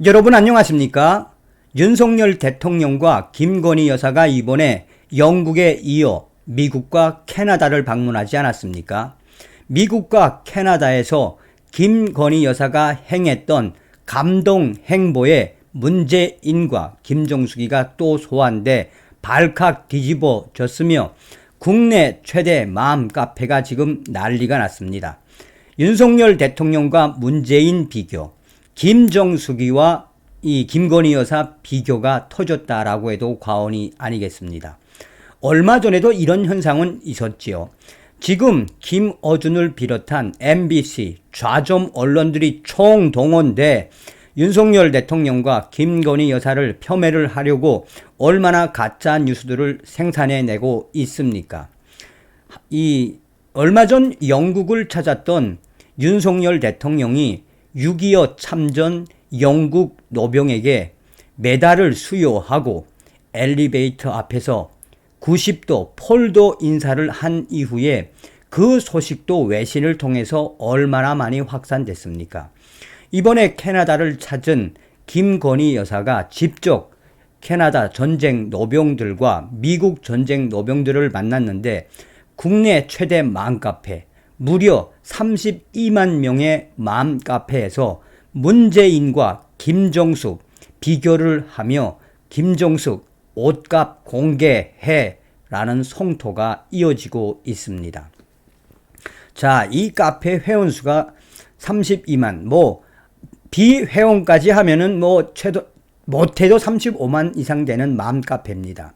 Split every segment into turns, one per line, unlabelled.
여러분 안녕하십니까? 윤석열 대통령과 김건희 여사가 이번에 영국에 이어 미국과 캐나다를 방문하지 않았습니까? 미국과 캐나다에서 김건희 여사가 행했던 감동 행보에 문재인과 김정숙이가 또 소환돼 발칵 뒤집어졌으며 국내 최대 마음 카페가 지금 난리가 났습니다. 윤석열 대통령과 문재인 비교, 김정숙이와 이 김건희 여사 비교가 터졌다라고 해도 과언이 아니겠습니다. 얼마 전에도 이런 현상은 있었지요. 지금 김어준을 비롯한 MBC 좌점 언론들이 총동원돼 윤석열 대통령과 김건희 여사를 폄훼를 하려고 얼마나 가짜 뉴스들을 생산해내고 있습니까? 얼마 전 영국을 찾았던 윤석열 대통령이 6.25 참전 영국 노병에게 메달을 수여하고 엘리베이터 앞에서 90도 폴더 인사를 한 이후에 그 소식도 외신을 통해서 얼마나 많이 확산됐습니까? 이번에 캐나다를 찾은 김건희 여사가 직접 캐나다 전쟁 노병들과 미국 전쟁 노병들을 만났는데 국내 최대 맘카페 무려 32만 명의 맘카페에서 문재인과 김정숙 비교를 하며 김정숙 옷값 공개해 라는 성토가 이어지고 있습니다. 자, 이 카페 회원수가 32만, 비회원까지 하면은 못해도 35만 이상 되는 맘카페입니다.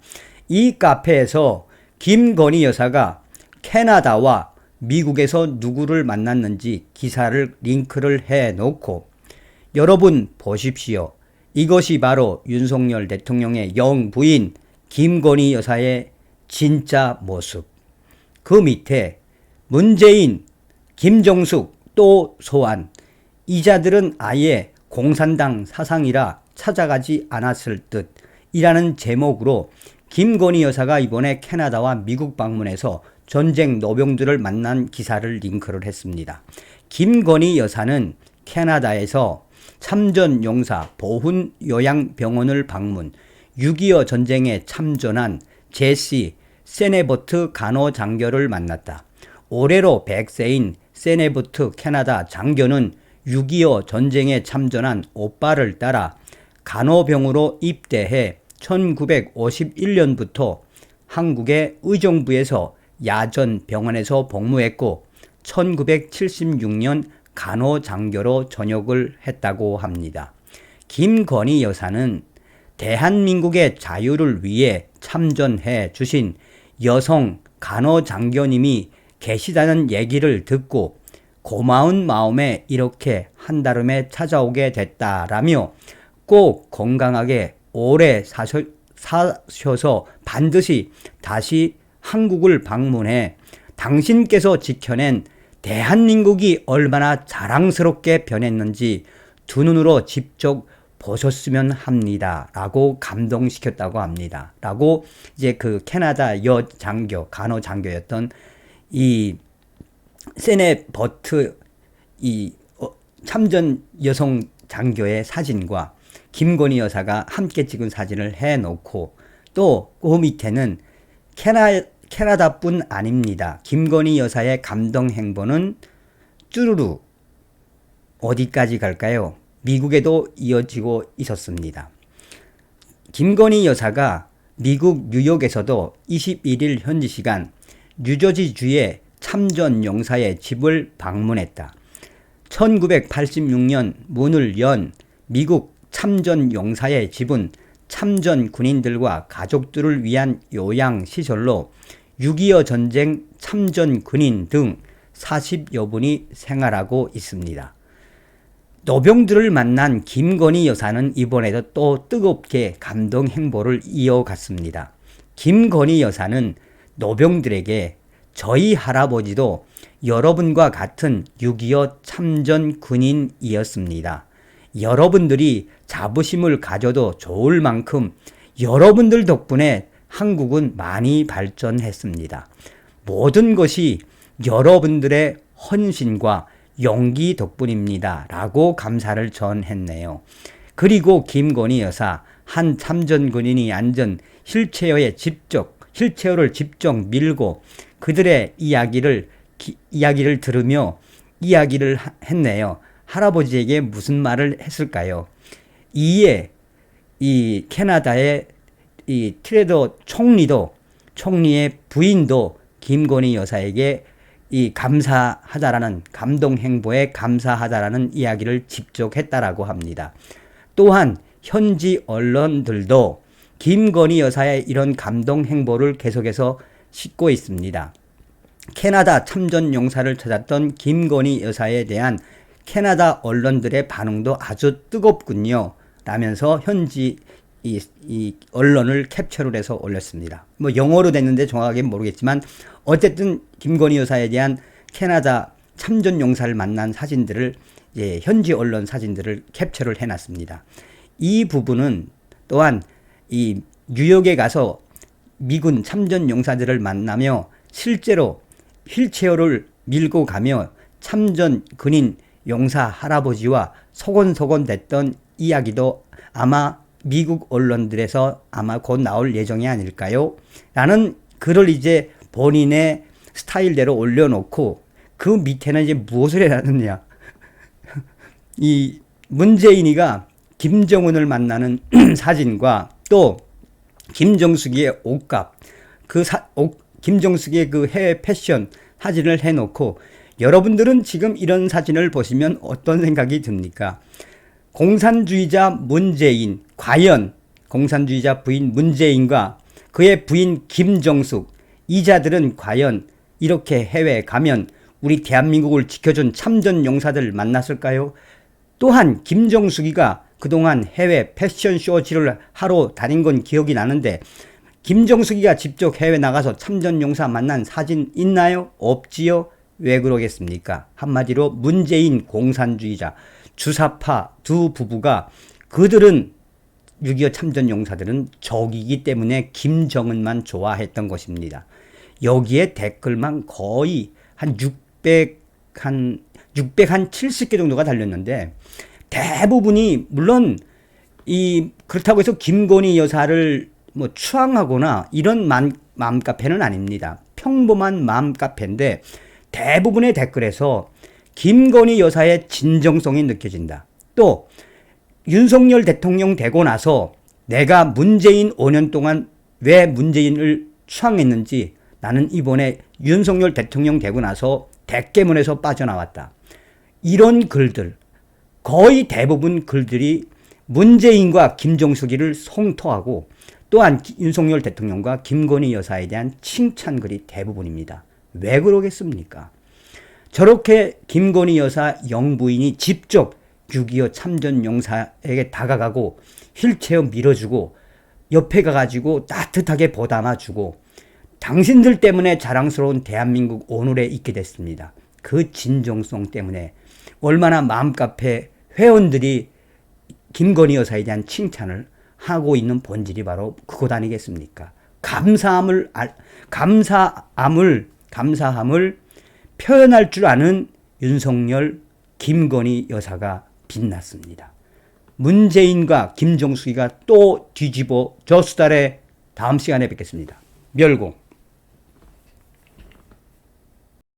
이 카페에서 김건희 여사가 캐나다와 미국에서 누구를 만났는지 기사를 링크를 해놓고 여러분 보십시오. 이것이 바로 윤석열 대통령의 영부인 김건희 여사의 진짜 모습. 그 밑에 문재인, 김정숙 또 소환. 이 자들은 아예 공산당 사상이라 찾아가지 않았을 듯 이라는 제목으로 김건희 여사가 이번에 캐나다와 미국 방문해서 전쟁 노병들을 만난 기사를 링크를 했습니다. 김건희 여사는 캐나다에서 참전용사 보훈요양병원을 방문, 6.25 전쟁에 참전한 제시 세네버트 간호장교를 만났다. 올해로 100세인 세네버트 캐나다 장교는 6.25 전쟁에 참전한 오빠를 따라 간호병으로 입대해 1951년부터 한국의 의정부에서 야전 병원에서 복무했고 1976년 간호장교로 전역을 했다고 합니다. 김건희 여사는 대한민국의 자유를 위해 참전해 주신 여성 간호장교님이 계시다는 얘기를 듣고 고마운 마음에 이렇게 한달음에 찾아오게 됐다라며 꼭 건강하게 오래 사셔서 반드시 다시 한국을 방문해 당신께서 지켜낸 대한민국이 얼마나 자랑스럽게 변했는지 두 눈으로 직접 보셨으면 합니다. 라고 감동시켰다고 합니다. 라고 이제 그 캐나다 여장교, 간호장교였던 이 세네버트 참전 여성 장교의 사진과 김건희 여사가 함께 찍은 사진을 해놓고 또 그 밑에는 캐나다뿐 아닙니다. 김건희 여사의 감동 행보는 쭈루루 어디까지 갈까요? 미국에도 이어지고 있었습니다. 김건희 여사가 미국 뉴욕에서도 21일 현지 시간 뉴저지주의 참전용사의 집을 방문했다. 1986년 문을 연 미국 참전용사의 집은 참전 군인들과 가족들을 위한 요양시설로 6.25 전쟁 참전 군인 등 40여 분이 생활하고 있습니다. 노병들을 만난 김건희 여사는 이번에도 또 뜨겁게 감동 행보를 이어갔습니다. 김건희 여사는 노병들에게 저희 할아버지도 여러분과 같은 6.25 참전 군인이었습니다. 여러분들이 자부심을 가져도 좋을 만큼 여러분들 덕분에 한국은 많이 발전했습니다. 모든 것이 여러분들의 헌신과 용기 덕분입니다. 라고 감사를 전했네요. 그리고 김건희 여사 한 참전 군인이 앉은 휠체어를 직접 밀고 그들의 이야기를 들으며 이야기를 했네요. 할아버지에게 무슨 말을 했을까요? 이에 이 캐나다의 이 트레더 총리의 부인도 김건희 여사에게 이 감사하다라는 감동 행보에 감사하다라는 이야기를 직접 했다라고 합니다. 또한 현지 언론들도 김건희 여사의 이런 감동 행보를 계속해서 싣고 있습니다. 캐나다 참전 용사를 찾았던 김건희 여사에 대한 캐나다 언론들의 반응도 아주 뜨겁군요. 라면서 현지 이 언론을 캡처를 해서 올렸습니다. 뭐 영어로 됐는데 정확하게 모르겠지만 어쨌든 김건희 여사에 대한 캐나다 참전 용사를 만난 사진들을 현지 언론 사진들을 캡처를 해놨습니다. 이 부분은 또한 이 뉴욕에 가서 미군 참전 용사들을 만나며 실제로 휠체어를 밀고 가며 참전 군인 용사 할아버지와 소곤소곤 됐던 이야기도 아마 미국 언론들에서 아마 곧 나올 예정이 아닐까요? 라는 글을 이제 본인의 스타일대로 올려놓고 그 밑에는 이제 무엇을 해놨느냐. 이 문재인이가 김정은을 만나는 사진과 또 김정숙이의 옷값, 김정숙의 그 해외 패션 사진을 해놓고 여러분들은 지금 이런 사진을 보시면 어떤 생각이 듭니까? 공산주의자 문재인, 과연 공산주의자 부인 문재인과 그의 부인 김정숙, 이 자들은 과연 이렇게 해외에 가면 우리 대한민국을 지켜준 참전 용사들 만났을까요? 또한 김정숙이가 그동안 해외 패션쇼지를 하러 다닌 건 기억이 나는데 김정숙이가 직접 해외 나가서 참전 용사 만난 사진 있나요? 없지요? 왜 그러겠습니까? 한마디로 문재인 공산주의자 주사파 두 부부가 그들은 6.25 참전 용사들은 적이기 때문에 김정은만 좋아했던 것입니다. 여기에 댓글만 거의 한 670개 정도가 달렸는데 대부분이 물론 그렇다고 해서 김건희 여사를 뭐 추앙하거나 이런 맘카페는 아닙니다. 평범한 맘카페인데 대부분의 댓글에서 김건희 여사의 진정성이 느껴진다. 또 윤석열 대통령 되고 나서 내가 문재인 5년 동안 왜 문재인을 추앙했는지 나는 이번에 윤석열 대통령 되고 나서 대깨문에서 빠져나왔다. 이런 글들, 거의 대부분 글들이 문재인과 김정숙이를 성토하고 또한 윤석열 대통령과 김건희 여사에 대한 칭찬글이 대부분입니다. 왜 그러겠습니까? 저렇게 김건희 여사 영부인이 직접 6.25 참전 용사에게 다가가고 휠체어 밀어주고 옆에 가가지고 따뜻하게 보담아주고 당신들 때문에 자랑스러운 대한민국 오늘에 있게 됐습니다. 그 진정성 때문에 얼마나 맘카페 회원들이 김건희 여사에 대한 칭찬을 하고 있는 본질이 바로 그것 아니겠습니까? 감사함을 표현할 줄 아는 윤석열, 김건희 여사가 빛났습니다. 문재인과 김정숙이가 또 뒤집어 저 수달에 다음 시간에 뵙겠습니다. 멸공.